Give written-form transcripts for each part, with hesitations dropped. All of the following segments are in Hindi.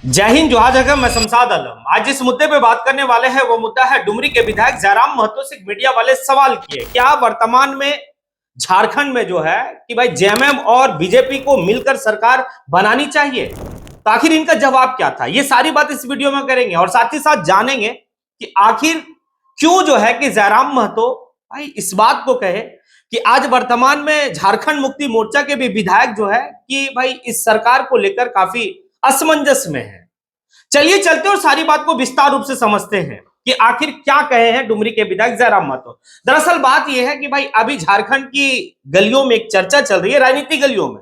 जय हिंद, जोहार जगह। मैं शमशाद आलम। आज जिस मुद्दे पे बात करने वाले हैं वो मुद्दा है डुमरी के विधायक जयराम महतो से मीडिया वाले सवाल किए क्या वर्तमान में झारखंड में जो है कि भाई जेएमएम और बीजेपी को मिलकर सरकार बनानी चाहिए। तो आखिर इनका जवाब क्या था, ये सारी बात इस वीडियो में करेंगे और साथ ही साथ जानेंगे कि आखिर क्यों जो है कि जयराम महतो भाई इस बात को कहे कि आज वर्तमान में झारखंड मुक्ति मोर्चा के भी विधायक जो है कि भाई इस सरकार को लेकर काफी असमंजस में है। चलिए चलते और सारी बात को विस्तार रूप से समझते हैं कि आखिर क्या कहे हैं डुमरी के विधायक जयराम महतो। दरअसल बात यह है कि भाई अभी झारखंड की गलियों में एक चर्चा चल रही है, राजनीतिक गलियों में,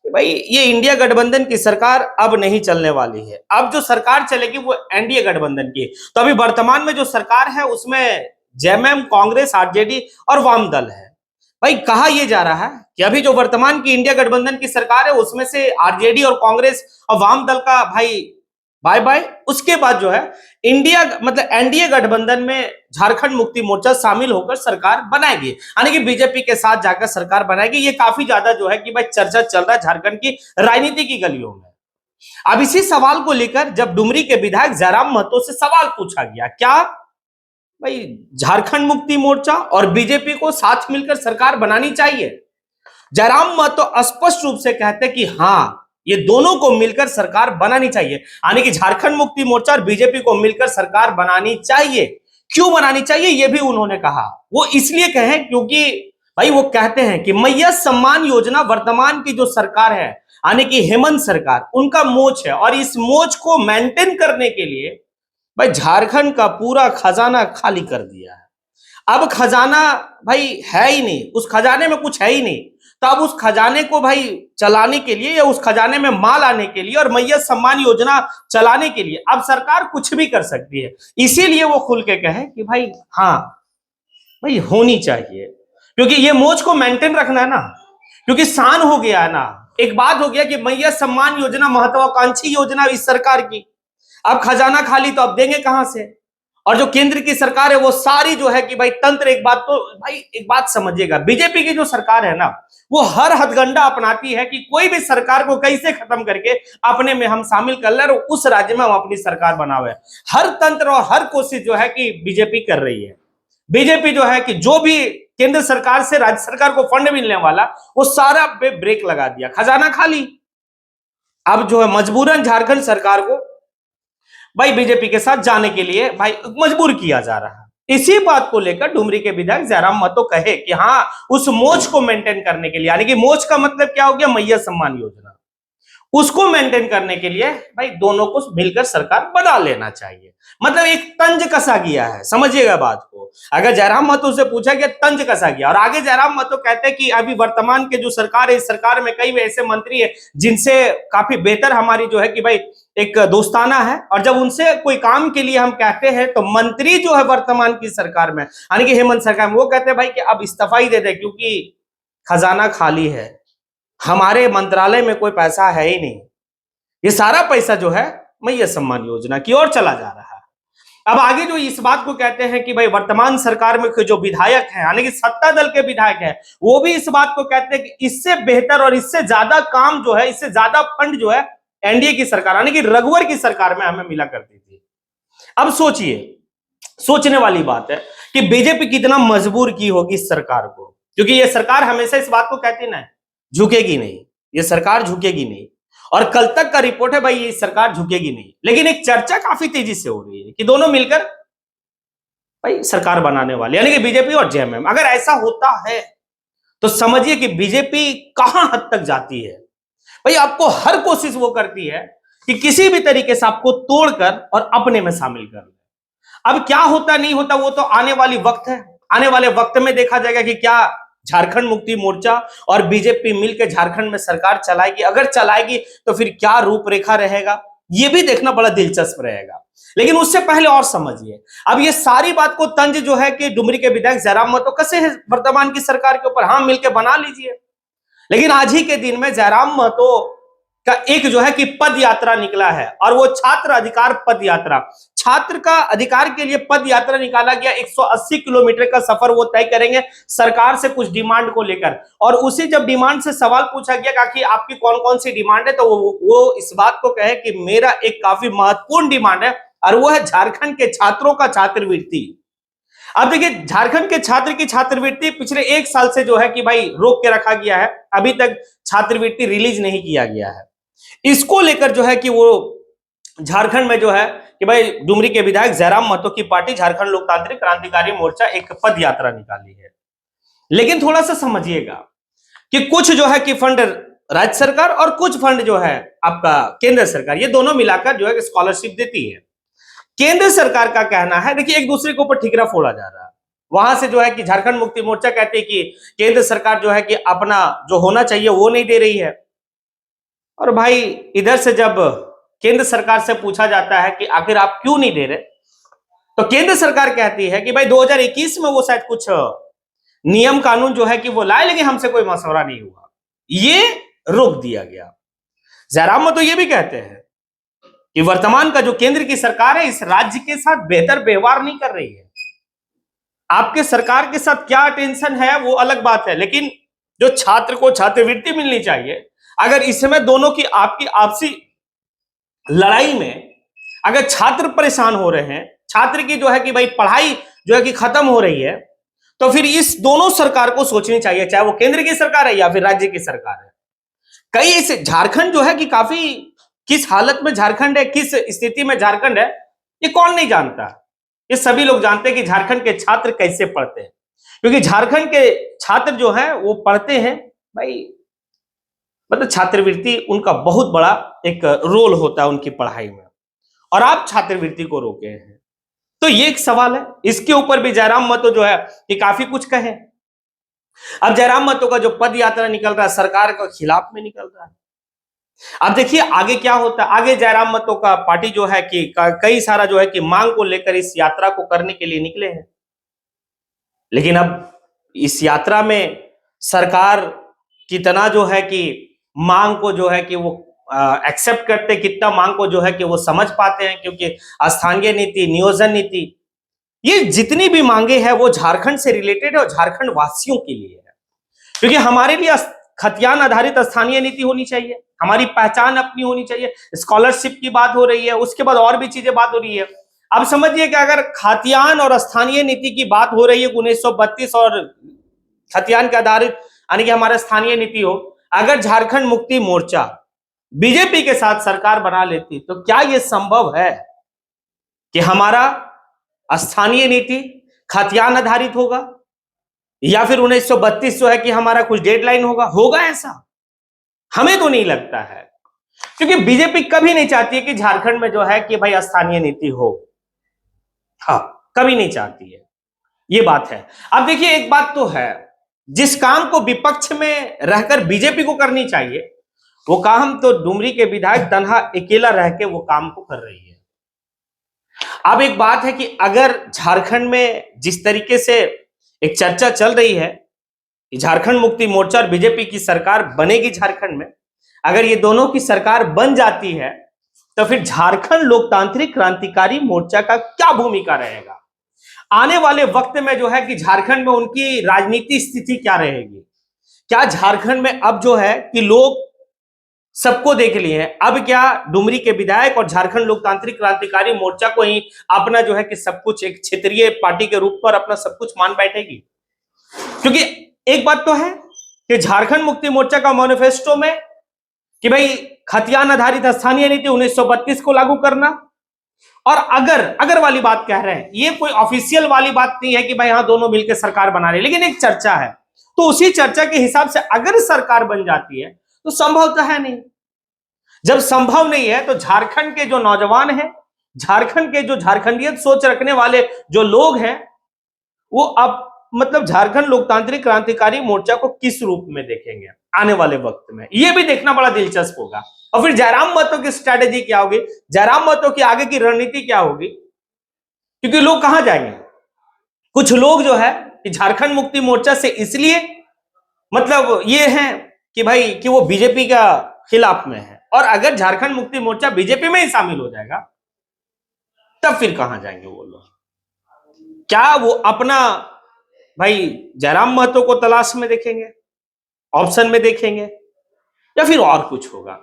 कि भाई ये इंडिया गठबंधन की सरकार अब नहीं चलने वाली है। अब जो सरकार चलेगी वो एनडीए गठबंधन की। तो अभी वर्तमान में जो सरकार है उसमें जेएमएम, कांग्रेस, आरजेडी और वाम दल है। भाई कहा यह जा रहा है कि अभी जो वर्तमान की इंडिया गठबंधन की सरकार है उसमें से आरजेडी और कांग्रेस और वाम दल का भाई बाय बाय। उसके बाद जो है इंडिया मतलब एनडीए गठबंधन में झारखंड मुक्ति मोर्चा शामिल होकर सरकार बनाएगी, यानी कि बीजेपी के साथ जाकर सरकार बनाएगी। ये काफी ज्यादा जो है कि भाई चर्चा चल रहा है झारखंड की राजनीति की गलियों में। अब इसी सवाल को लेकर जब डुमरी के विधायक जयराम महतो से सवाल पूछा गया क्या भाई झारखंड मुक्ति मोर्चा और बीजेपी को साथ मिलकर सरकार बनानी चाहिए, जयराम महतो स्पष्ट रूप से कहते कि हाँ ये दोनों को मिलकर सरकार बनानी चाहिए, यानी कि झारखंड मुक्ति मोर्चा और बीजेपी को मिलकर सरकार बनानी चाहिए। क्यों बनानी चाहिए ये भी उन्होंने कहा। वो इसलिए कहे क्योंकि भाई वो कहते हैं कि मैया सम्मान योजना वर्तमान की जो सरकार है यानी कि हेमंत सरकार, उनका मोच है और इस मोच को मेंटेन करने के लिए भाई झारखंड का पूरा खजाना खाली कर दिया है। अब खजाना भाई है ही नहीं, उस खजाने में कुछ है ही नहीं। तो अब उस खजाने को भाई चलाने के लिए या उस खजाने में माल आने के लिए और मैया सम्मान योजना चलाने के लिए अब सरकार कुछ भी कर सकती है। इसीलिए वो खुल के कहे कि भाई हाँ भाई होनी चाहिए, क्योंकि ये मोच को मेंटेन रखना है ना, क्योंकि शान हो गया है ना। एक बात हो गया कि मैया सम्मान योजना महत्वाकांक्षी योजना इस सरकार की, अब खजाना खाली तो अब देंगे कहां से। और जो केंद्र की सरकार है वो सारी जो है कि भाई तंत्र, एक बात तो भाई एक बात समझिएगा, बीजेपी की जो सरकार है ना वो हर हथगंडा अपनाती है कि कोई भी सरकार को कैसे खत्म करके अपने में हम शामिल कर ले और उस राज्य में हम अपनी सरकार बनावे। हर तंत्र और हर कोशिश जो है कि बीजेपी कर रही है। बीजेपी जो है कि जो भी केंद्र सरकार से राज्य सरकार को फंड मिलने वाला वो सारा पे ब्रेक लगा दिया, खजाना खाली। अब जो है मजबूरन झारखंड सरकार को भाई बीजेपी के साथ जाने के लिए भाई मजबूर किया जा रहा है। इसी बात को लेकर डुमरी के विधायक जयराम महतो कहे कि हाँ उस मोच को मेंटेन करने के लिए, यानी कि मोच का मतलब क्या हो गया, मैया सम्मान योजना, उसको मेंटेन करने के लिए भाई दोनों को मिलकर सरकार बना लेना चाहिए। मतलब एक तंज कसा गया है, समझिएगा बात को। अगर जयराम महतो से पूछा गया तंज कसा गया। और आगे जयराम महतो कहते हैं कि अभी वर्तमान के जो सरकार है इस सरकार में कई ऐसे मंत्री है जिनसे काफी बेहतर हमारी जो है कि भाई एक दोस्ताना है, और जब उनसे कोई काम के लिए हम कहते हैं तो मंत्री जो है वर्तमान की सरकार में यानी कि हेमंत सरकार में वो कहते हैं भाई कि अब इस्तीफा ही दे दे क्योंकि खजाना खाली है, हमारे मंत्रालय में कोई पैसा है ही नहीं, ये सारा पैसा जो है मैया सम्मान योजना की ओर चला जा रहा है। अब आगे जो इस बात को कहते हैं कि भाई वर्तमान सरकार में जो विधायक हैं यानी कि सत्ता दल के विधायक हैं वो भी इस बात को कहते हैं कि इससे बेहतर और इससे ज्यादा काम जो है, इससे ज्यादा फंड जो है एनडीए की सरकार यानी कि रघुवर की सरकार में हमें मिला करती थी। अब सोचिए, सोचने वाली बात है कि बीजेपी कितना मजबूर की होगी इस सरकार को, क्योंकि ये सरकार हमेशा इस बात को कहती ना झुकेगी नहीं, ये सरकार झुकेगी नहीं। और कल तक का रिपोर्ट है भाई ये सरकार झुकेगी नहीं। लेकिन एक चर्चा काफी तेजी से हो रही है कि दोनों मिलकर भाई सरकार बनाने वाले यानी कि बीजेपी और जेएमएम। अगर ऐसा होता है तो समझिए कि बीजेपी कहां हद तक जाती है। भाई आपको हर कोशिश वो करती है कि किसी भी तरीके से आपको तोड़कर और अपने में शामिल कर ले। अब क्या होता नहीं होता वो तो आने वाली वक्त है, आने वाले वक्त में देखा जाएगा कि क्या झारखंड मुक्ति मोर्चा और बीजेपी मिलकर झारखंड में सरकार चलाएगी। अगर चलाएगी तो फिर क्या रूपरेखा रहेगा ये भी देखना बड़ा दिलचस्प रहेगा। लेकिन उससे पहले और समझिए, अब ये सारी बात को तंज जो है कि डुमरी के विधायक जयराम महतो कसे है वर्तमान की सरकार के ऊपर, हाँ मिलकर बना लीजिए। लेकिन आज ही के दिन में जयराम महतो का एक जो है कि पद यात्रा निकला है, और वो छात्र अधिकार पद यात्रा। छात्र का अधिकार के लिए पद यात्रा निकाला गया। 180 किलोमीटर का सफर वो तय करेंगे सरकार से कुछ डिमांड को लेकर। और उसी जब डिमांड से सवाल पूछा गया कि आपकी कौन कौन सी डिमांड है, तो वो इस बात को कहे कि मेरा एक काफी महत्वपूर्ण डिमांड है, और वो है झारखंड के छात्रों का छात्रवृत्ति। अब देखिए, झारखंड के छात्र की छात्रवृत्ति पिछले 1 साल से जो है कि भाई रोक के रखा गया है, अभी तक छात्रवृत्ति रिलीज नहीं किया गया है। इसको लेकर जो है कि वो झारखंड में जो है कि भाई डुमरी के विधायक जयराम महतो की पार्टी झारखंड लोकतांत्रिक क्रांतिकारी मोर्चा एक पद यात्रा निकाली है। लेकिन थोड़ा सा समझिएगा कि कुछ जो है कि फंड राज्य सरकार और कुछ फंड जो है आपका केंद्र सरकार, ये दोनों मिलाकर जो है स्कॉलरशिप देती है। केंद्र सरकार का कहना है, देखिए एक दूसरे के ऊपर ठिकरा फोड़ा जा रहा है। वहां से जो है कि झारखंड मुक्ति मोर्चा कहते हैं कि केंद्र सरकार जो है कि अपना जो होना चाहिए वो नहीं दे रही है। और भाई इधर से जब केंद्र सरकार से पूछा जाता है कि आखिर आप क्यों नहीं दे रहे, तो केंद्र सरकार कहती है कि भाई 2021 में वो शायद कुछ नियम कानून जो है कि वो लाए, लेकिन हमसे कोई मशवरा नहीं हुआ, ये रोक दिया गया। जयराम तो ये भी कहते हैं कि वर्तमान का जो केंद्र की सरकार है इस राज्य के साथ बेहतर व्यवहार नहीं कर रही है। आपके सरकार के साथ क्या टेंशन है वो अलग बात है, लेकिन जो छात्र को छात्रवृत्ति मिलनी चाहिए, अगर इस समय दोनों की आपकी आपसी लड़ाई में अगर छात्र परेशान हो रहे हैं, छात्र की जो है कि भाई पढ़ाई जो है कि खत्म हो रही है, तो फिर इस दोनों सरकार को सोचनी चाहिए, चाहे वो केंद्र की सरकार है या फिर राज्य की सरकार है। कई ऐसे झारखंड जो है कि काफी किस हालत में झारखंड है, किस स्थिति में झारखंड है, ये कौन नहीं जानता। ये सभी लोग जानते हैं कि झारखंड के छात्र कैसे पढ़ते हैं, क्योंकि झारखंड के छात्र जो है वो पढ़ते हैं भाई, मतलब छात्रवृत्ति उनका बहुत बड़ा एक रोल होता है उनकी पढ़ाई में, और आप छात्रवृत्ति को रोके हैं। तो ये एक सवाल है, इसके ऊपर भी जयराम महतो जो है कि काफी कुछ कहे। अब जयराम महतो का जो पद यात्रा निकल रहा है सरकार के खिलाफ में निकल रहा है। अब देखिए आगे क्या होता है। आगे जयराम महतो का पार्टी जो है कि कई सारा जो है कि मांग को लेकर इस यात्रा को करने के लिए निकले हैं, लेकिन अब इस यात्रा में सरकार कितना जो है कि मांग को जो है कि वो एक्सेप्ट करते, कितना मांग को जो है कि वो समझ पाते हैं, क्योंकि स्थानीय नीति, नियोजन नीति, ये जितनी भी मांगे हैं वो झारखंड से रिलेटेड है और झारखंड वासियों के लिए है। क्योंकि हमारे लिए खतियान आधारित स्थानीय नीति होनी चाहिए, हमारी पहचान अपनी होनी चाहिए। स्कॉलरशिप की बात हो रही है, उसके बाद और भी चीजें बात हो रही है। अब समझिए कि अगर खतियान और स्थानीय नीति की बात हो रही है, 1932 और खतियान के आधारित यानी कि हमारा स्थानीय नीति हो, अगर झारखंड मुक्ति मोर्चा बीजेपी के साथ सरकार बना लेती, तो क्या यह संभव है कि हमारा स्थानीय नीति खतियान आधारित होगा, या फिर 1932 जो है कि हमारा कुछ डेडलाइन होगा ऐसा? हमें तो नहीं लगता है, क्योंकि बीजेपी कभी नहीं चाहती है कि झारखंड में जो है कि भाई स्थानीय नीति हो। हाँ, कभी नहीं चाहती है, ये बात है। अब देखिए एक बात तो है, जिस काम को विपक्ष में रहकर बीजेपी को करनी चाहिए, वो काम तो डुमरी के विधायक तन्हा अकेला रह के वो काम को कर रही है। अब एक बात है कि अगर झारखंड में जिस तरीके से एक चर्चा चल रही है कि झारखंड मुक्ति मोर्चा और बीजेपी की सरकार बनेगी झारखंड में, अगर ये दोनों की सरकार बन जाती है, तो फिर झारखंड लोकतांत्रिक क्रांतिकारी मोर्चा का क्या भूमिका रहेगा? आने वाले वक्त में जो है कि झारखंड में उनकी राजनीति स्थिति क्या रहेगी? क्या झारखंड में अब जो है कि लोग सबको देख लिए हैं, अब क्या डुमरी के विधायक और झारखंड लोकतांत्रिक क्रांतिकारी मोर्चा को ही अपना जो है कि सब कुछ एक क्षेत्रीय पार्टी के रूप पर अपना सब कुछ मान बैठेगी? क्योंकि एक बात तो है कि झारखंड मुक्ति मोर्चा का मैनिफेस्टो में कि भाई खतियान आधारित स्थानीय नीति 1932 को लागू करना, और अगर वाली बात कह रहे हैं, ये कोई ऑफिशियल वाली बात नहीं है कि भाई हाँ दोनों मिलकर सरकार बना रहे, लेकिन एक चर्चा है। तो उसी चर्चा के हिसाब से अगर सरकार बन जाती है तो संभव तो है नहीं। जब संभव नहीं है तो झारखंड के जो नौजवान हैं, झारखंड के जो झारखंडियत सोच रखने वाले जो लोग हैं, वो अब मतलब झारखंड लोकतांत्रिक क्रांतिकारी मोर्चा को किस रूप में देखेंगे आने वाले वक्त में, ये भी देखना बड़ा दिलचस्प होगा। और फिर जयराम महतो की स्ट्रेटेजी क्या होगी, जयराम महतो की आगे की रणनीति क्या होगी, क्योंकि लोग कहां जाएंगे? कुछ लोग जो है कि झारखंड मुक्ति मोर्चा से इसलिए मतलब ये हैं कि भाई कि वो बीजेपी का खिलाफ में है, और अगर झारखंड मुक्ति मोर्चा बीजेपी में ही शामिल हो जाएगा तब फिर कहां जाएंगे वो लोग? क्या वो अपना भाई जयराम महतो को तलाश में देखेंगे, ऑप्शन में देखेंगे, या फिर और कुछ होगा?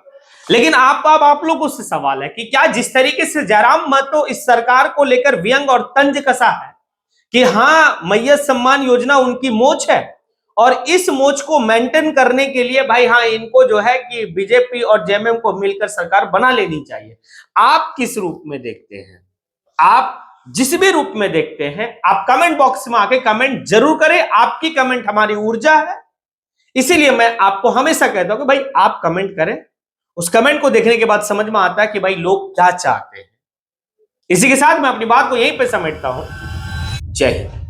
लेकिन आप लोगों से सवाल है कि क्या जिस तरीके से जयराम महतो इस सरकार को लेकर व्यंग और तंज कसा है कि हां मैयत सम्मान योजना उनकी मोच है और इस मोच को मेंटेन करने के लिए भाई हां इनको जो है कि बीजेपी और जेएमएम को मिलकर सरकार बना लेनी चाहिए, आप किस रूप में देखते हैं? आप जिस भी रूप में देखते हैं आप कमेंट बॉक्स में आके कमेंट जरूर करें। आपकी कमेंट हमारी ऊर्जा है, इसीलिए मैं आपको हमेशा कहता हूं कि भाई आप कमेंट करें। उस कमेंट को देखने के बाद समझ में आता है कि भाई लोग क्या चाहते हैं। इसी के साथ मैं अपनी बात को यहीं पे समेटता हूं। जय हिंद।